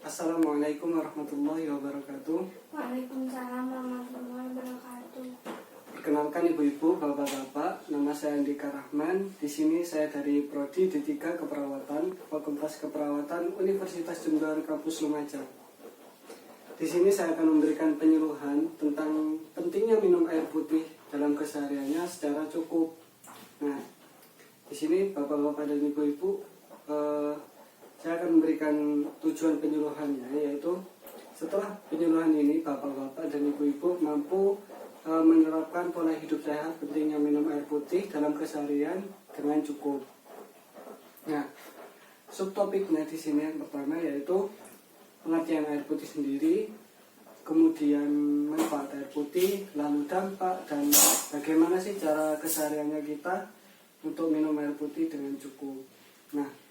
Assalamualaikum warahmatullahi wabarakatuh. Waalaikumsalam warahmatullahi wabarakatuh. Perkenalkan ibu-ibu, bapak-bapak, nama saya Andika Rahman. Di sini saya dari Prodi D3 Keperawatan, Fakultas Keperawatan Universitas Jember Kampus Lumajang. Di sini saya akan memberikan penyuluhan tentang pentingnya minum air putih dalam kesehariannya secara cukup. Nah, di sini bapak-bapak dan ibu-ibu, saya akan memberikan tujuan penyuluhannya, yaitu setelah penyuluhan ini bapak-bapak dan ibu-ibu mampu menerapkan pola hidup sehat, pentingnya minum air putih dalam keseharian dengan cukup. Nah, subtopiknya di sini yang pertama yaitu pengertian air putih sendiri, kemudian manfaat air putih, lalu dampak, dan bagaimana sih cara kesehariannya kita untuk minum air putih dengan cukup. Nah,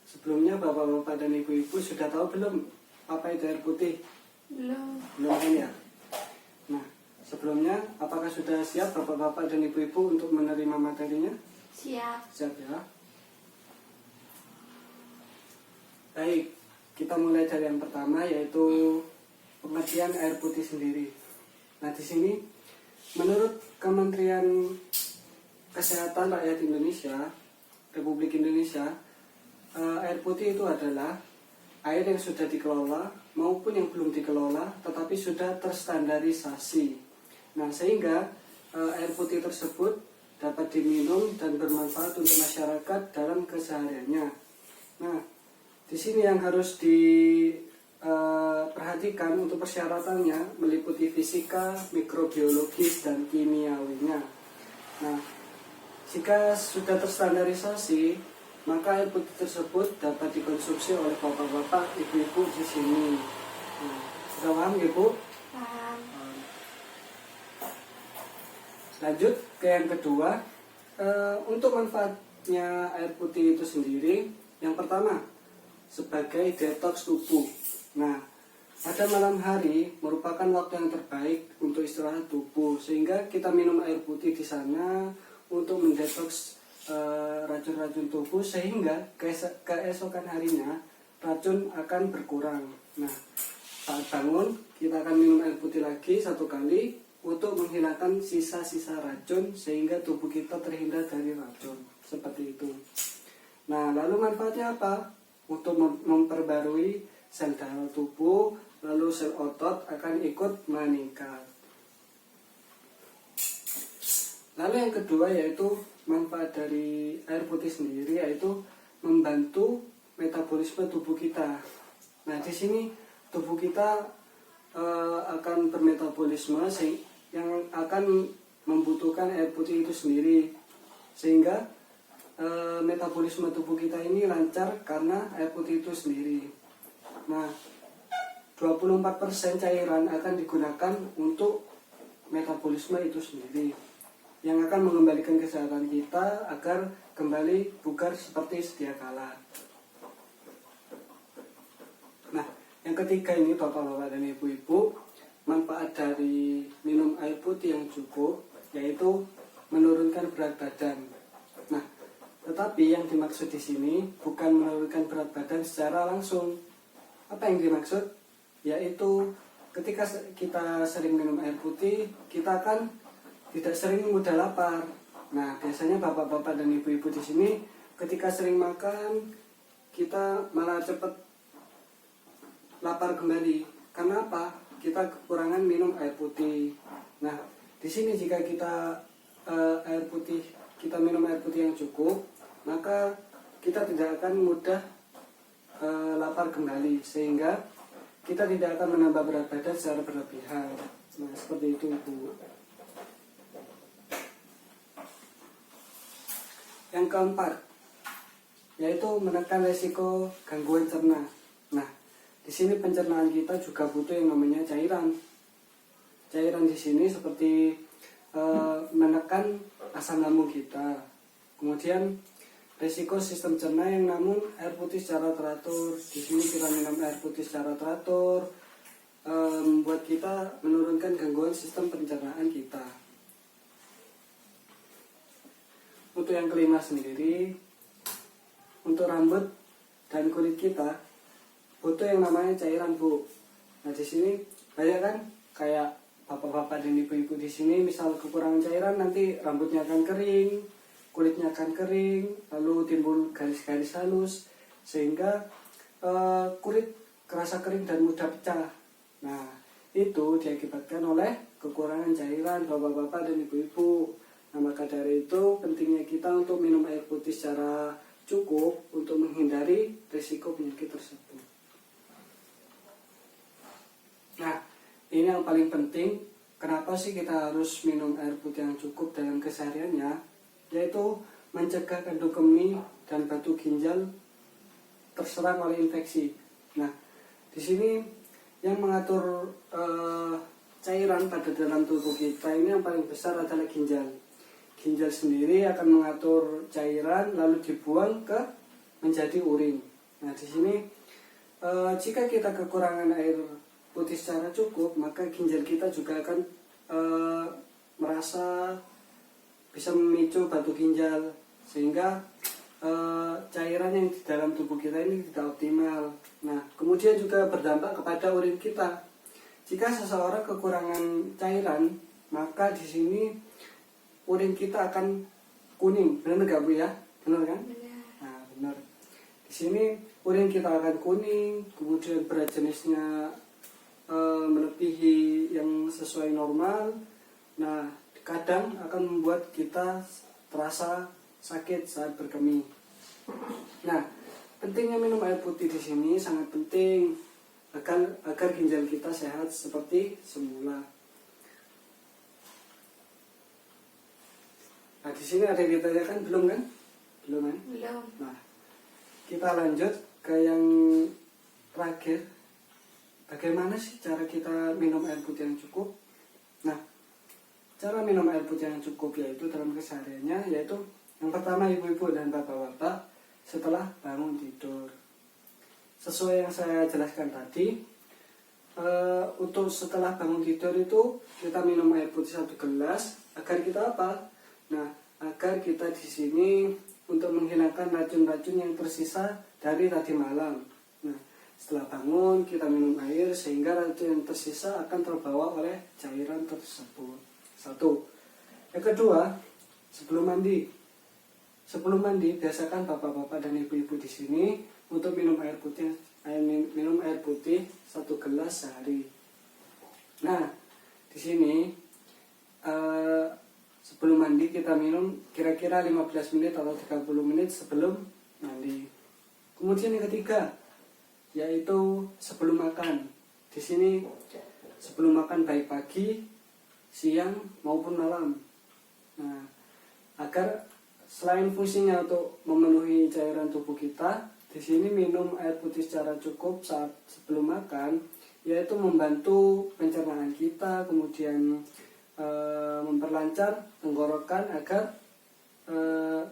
sebelumnya bapak-bapak dan ibu-ibu sudah tahu belum apa itu air putih? Belum. Belum kan ya? Nah, sebelumnya apakah sudah siap bapak-bapak dan ibu-ibu untuk menerima materinya? Siap. Siap ya? Baik, kita mulai dari yang pertama yaitu pengertian air putih sendiri. Nah, di sini menurut Kementerian Kesehatan Rakyat Indonesia, Republik Indonesia, air putih itu adalah air yang sudah dikelola maupun yang belum dikelola tetapi sudah terstandarisasi. Nah, sehingga air putih tersebut dapat diminum dan bermanfaat untuk masyarakat dalam kesehariannya. Nah, di sini yang harus diperhatikan untuk persyaratannya meliputi fisika, mikrobiologis, dan kimiawinya. Nah, jika sudah terstandarisasi, maka air putih tersebut dapat dikonsumsi oleh bapak-bapak, ibu-ibu di sini. Nah, sudah paham ya, Bu? Paham. Lanjut ke yang kedua, untuk manfaatnya air putih itu sendiri, yang pertama sebagai detoks tubuh. Nah, pada malam hari merupakan waktu yang terbaik untuk istirahat tubuh, sehingga kita minum air putih di sana untuk mendetoks racun-racun tubuh, sehingga keesokan harinya racun akan berkurang. Nah, saat bangun kita akan minum air putih lagi satu kali untuk menghilangkan sisa-sisa racun sehingga tubuh kita terhindar dari racun. Seperti itu. Nah, lalu manfaatnya apa? Untuk memperbarui sel darah tubuh, lalu sel otot akan ikut meningkat. Lalu yang kedua yaitu manfaat dari air putih sendiri, yaitu membantu metabolisme tubuh kita. Nah, di sini tubuh kita akan bermetabolisme yang akan membutuhkan air putih itu sendiri, sehingga metabolisme tubuh kita ini lancar karena air putih itu sendiri. Nah, 24% cairan akan digunakan untuk metabolisme itu sendiri, yang akan mengembalikan kesehatan kita agar kembali bugar seperti sedia kala. Nah, yang ketiga ini bapak-bapak dan ibu-ibu, manfaat dari minum air putih yang cukup yaitu menurunkan berat badan. Nah, tetapi yang dimaksud di sini bukan menurunkan berat badan secara langsung. Apa yang dimaksud? Yaitu ketika kita sering minum air putih, kita akan tidak sering mudah lapar. Nah, biasanya bapak-bapak dan ibu-ibu di sini ketika sering makan, kita malah cepat lapar kembali. Karena apa? Kita kekurangan minum air putih. Nah, di sini jika kita minum air putih yang cukup, maka kita tidak akan mudah lapar kembali, sehingga kita tidak akan menambah berat badan secara berlebihan. Nah, seperti itu, Ibu. Yang keempat, yaitu menekan resiko gangguan cerna. Nah, di sini pencernaan kita juga butuh yang namanya cairan. Cairan di sini seperti menekan asam lambung kita. Kemudian resiko sistem cerna yang namun air putih secara teratur. Di sini kita minum air putih secara teratur, membuat kita menurunkan gangguan sistem pencernaan kita. Untuk yang kelima sendiri, untuk rambut dan kulit kita, butuh yang namanya cairan, Bu. Nah, di sini banyak kan kayak bapak-bapak dan ibu-ibu di sini misal kekurangan cairan nanti rambutnya akan kering, kulitnya akan kering, lalu timbul garis-garis halus sehingga kulit kerasa kering dan mudah pecah. Nah, itu diakibatkan oleh kekurangan cairan bapak-bapak dan ibu-ibu. Nah, maka dari itu pentingnya kita untuk minum air putih secara cukup untuk menghindari risiko penyakit tersebut. Nah, ini yang paling penting. Kenapa sih kita harus minum air putih yang cukup dalam kesehariannya? Yaitu mencegah kandung kemih dan batu ginjal terserang oleh infeksi. Nah, di sini yang mengatur cairan pada dalam tubuh kita ini yang paling besar adalah ginjal. Ginjal sendiri akan mengatur cairan lalu dibuang ke menjadi urin. Nah, di sini jika kita kekurangan air putih secara cukup, maka ginjal kita juga akan merasa bisa memicu batu ginjal sehingga cairan yang di dalam tubuh kita ini tidak optimal. Nah, kemudian juga berdampak kepada urin kita. Jika seseorang kekurangan cairan, maka di sini urin kita akan kuning. Benar nggak, Bu ya? Benar kan? Benar. Nah, benar. Di sini urin kita akan kuning, kemudian berat jenisnya melebihi yang sesuai normal. Nah, kadang akan membuat kita terasa sakit saat berkemih. Nah, pentingnya minum air putih di sini sangat penting agar ginjal kita sehat seperti semula. Nah, di sini ada yang ditanyakan belum kan? Belum kan? Belum. Nah, kita lanjut ke yang terakhir. Bagaimana sih cara kita minum air putih yang cukup? Nah, cara minum air putih yang cukup yaitu dalam kesehariannya yaitu yang pertama ibu-ibu dan bapak-bapak setelah bangun tidur. Sesuai yang saya jelaskan tadi, untuk setelah bangun tidur itu kita minum air putih 1 gelas agar kita apa? Nah, agar kita di sini untuk menghilangkan racun-racun yang tersisa dari tadi malam. Nah, setelah bangun kita minum air sehingga racun yang tersisa akan terbawa oleh cairan tersebut. 1. Yang kedua, sebelum mandi. Sebelum mandi biasakan bapak-bapak dan ibu-ibu di sini untuk minum air putih 1 gelas sehari. Nah, di sini sebelum mandi kita minum kira-kira 15 menit atau 30 menit sebelum mandi. Kemudian yang ketiga yaitu sebelum makan. Di sini sebelum makan baik pagi, siang maupun malam. Nah, agar selain fungsinya untuk memenuhi cairan tubuh kita, di sini minum air putih secara cukup saat sebelum makan, yaitu membantu pencernaan kita, kemudian memperlancar tenggorokan agar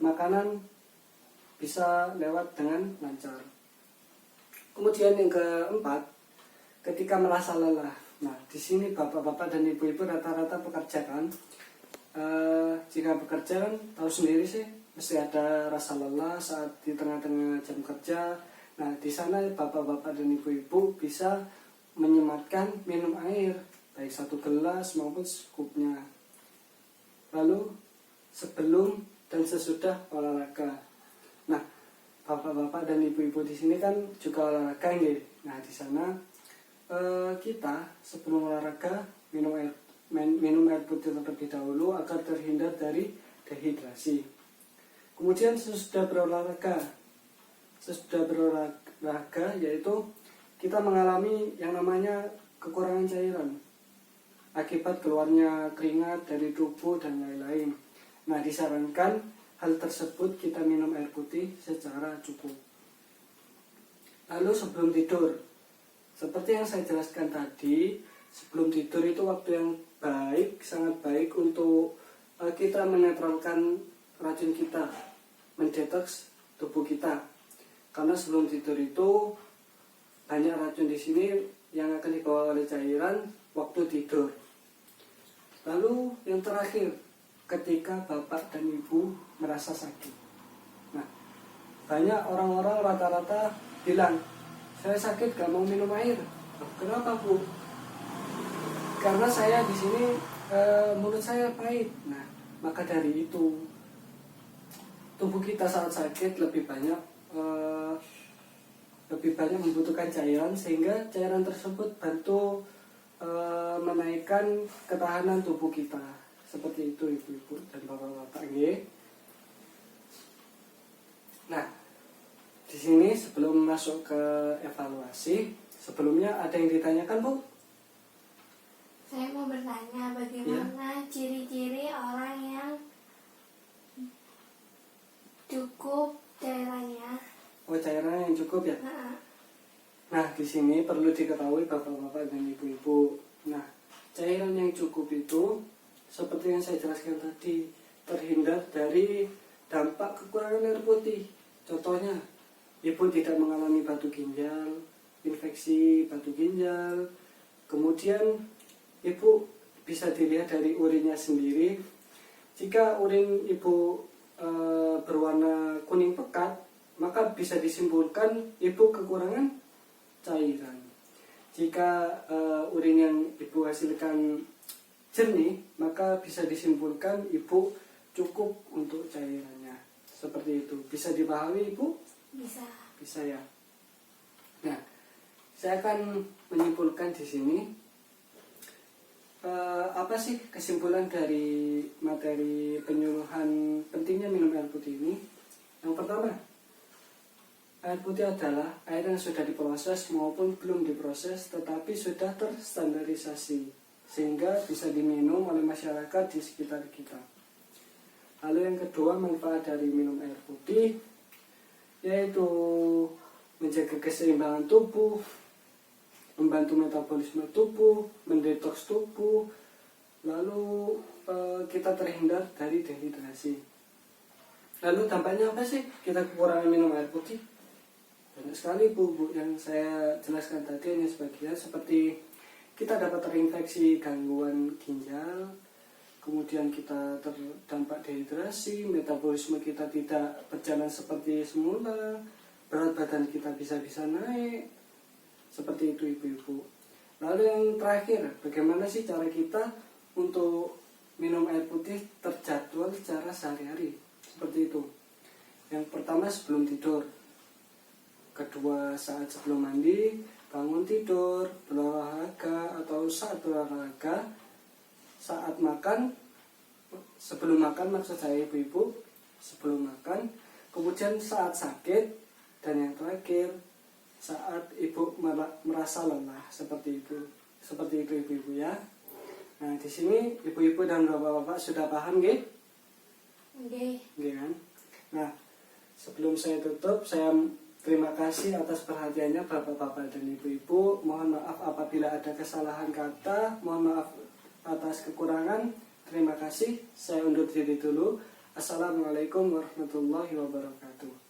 makanan bisa lewat dengan lancar. Kemudian yang keempat, ketika merasa lelah. Nah, di sini bapak-bapak dan ibu-ibu rata-rata pekerja kan. Jika bekerja kan tahu sendiri sih mesti ada rasa lelah saat di tengah-tengah jam kerja. Nah, di sana bapak-bapak dan ibu-ibu bisa menyematkan minum air baik 1 gelas maupun secukupnya. Lalu sebelum dan sesudah olahraga. Nah, bapak-bapak dan ibu-ibu di sini kan juga olahraga ya. Nah, di sana kita sebelum olahraga minum air putih terlebih dahulu agar terhindar dari dehidrasi. Kemudian sesudah berolahraga yaitu kita mengalami yang namanya kekurangan cairan akibat keluarnya keringat dari tubuh dan lain-lain. Nah, disarankan hal tersebut kita minum air putih secara cukup. Lalu sebelum tidur, seperti yang saya jelaskan tadi, sebelum tidur itu waktu yang baik, sangat baik untuk kita menetralkan racun kita, mendetoks tubuh kita. Karena sebelum tidur itu banyak racun di sini yang akan dibawa oleh cairan waktu tidur. Lalu yang terakhir, ketika bapak dan ibu merasa sakit. Nah, banyak orang-orang rata-rata bilang, Saya sakit gak mau minum air. Kenapa Bu? Karena saya di sini mulut saya pahit. Nah, maka dari itu tubuh kita saat sakit lebih banyak membutuhkan cairan, sehingga cairan tersebut bantu menaikkan ketahanan tubuh kita. Seperti itu ibu-ibu dan bapak-bapak. Nah, di sini sebelum masuk ke evaluasi, sebelumnya ada yang ditanyakan Bu? Saya mau bertanya bagaimana ciri-ciri orang yang cukup cairannya. Oh, cairannya yang cukup ya? Nah, di sini perlu diketahui bapak-bapak dan ibu-ibu. Nah, cairan yang cukup itu seperti yang saya jelaskan tadi, terhindar dari dampak kekurangan air putih. Contohnya, ibu tidak mengalami batu ginjal, infeksi batu ginjal. Kemudian ibu bisa dilihat dari urinnya sendiri. Jika urin ibu berwarna kuning pekat, maka bisa disimpulkan ibu kekurangan cairan. Jika urin yang ibu hasilkan jernih, maka bisa disimpulkan ibu cukup untuk cairannya. Seperti itu. Bisa dipahami ibu? Bisa. Bisa ya. Nah, saya akan menyimpulkan di sini apa sih kesimpulan dari materi penyuluhan pentingnya minum air putih ini. Yang pertama, air putih adalah air yang sudah diproses maupun belum diproses tetapi sudah terstandarisasi sehingga bisa diminum oleh masyarakat di sekitar kita. Lalu yang kedua, manfaat dari minum air putih yaitu menjaga keseimbangan tubuh, membantu metabolisme tubuh, mendetoks tubuh, lalu kita terhindar dari dehidrasi. Lalu dampaknya apa sih kita kekurangan minum air putih? Banyak sekali Bu, yang saya jelaskan tadi hanya sebagian, seperti kita dapat terinfeksi gangguan ginjal, kemudian kita terdampak dehidrasi, metabolisme kita tidak berjalan seperti semula, berat badan kita bisa-bisa naik. Seperti itu ibu-ibu. Lalu yang terakhir, bagaimana sih cara kita untuk minum air putih terjadwal secara sehari-hari? Seperti itu. Yang pertama sebelum tidur. Kedua saat sebelum mandi, bangun tidur, berolahraga atau saat berolahraga. Saat makan, sebelum makan maksud saya ibu-ibu, sebelum makan. Kemudian saat sakit, dan yang terakhir saat ibu merasa lelah. Seperti itu ibu-ibu ya. Nah, di sini ibu-ibu dan bapak-bapak sudah paham nggih? Nggih. Nggih kan? Nah, sebelum saya tutup, saya terima kasih atas perhatiannya bapak-bapak dan ibu-ibu. Mohon maaf apabila ada kesalahan kata, mohon maaf atas kekurangan. Terima kasih. Saya undur diri dulu. Assalamualaikum warahmatullahi wabarakatuh.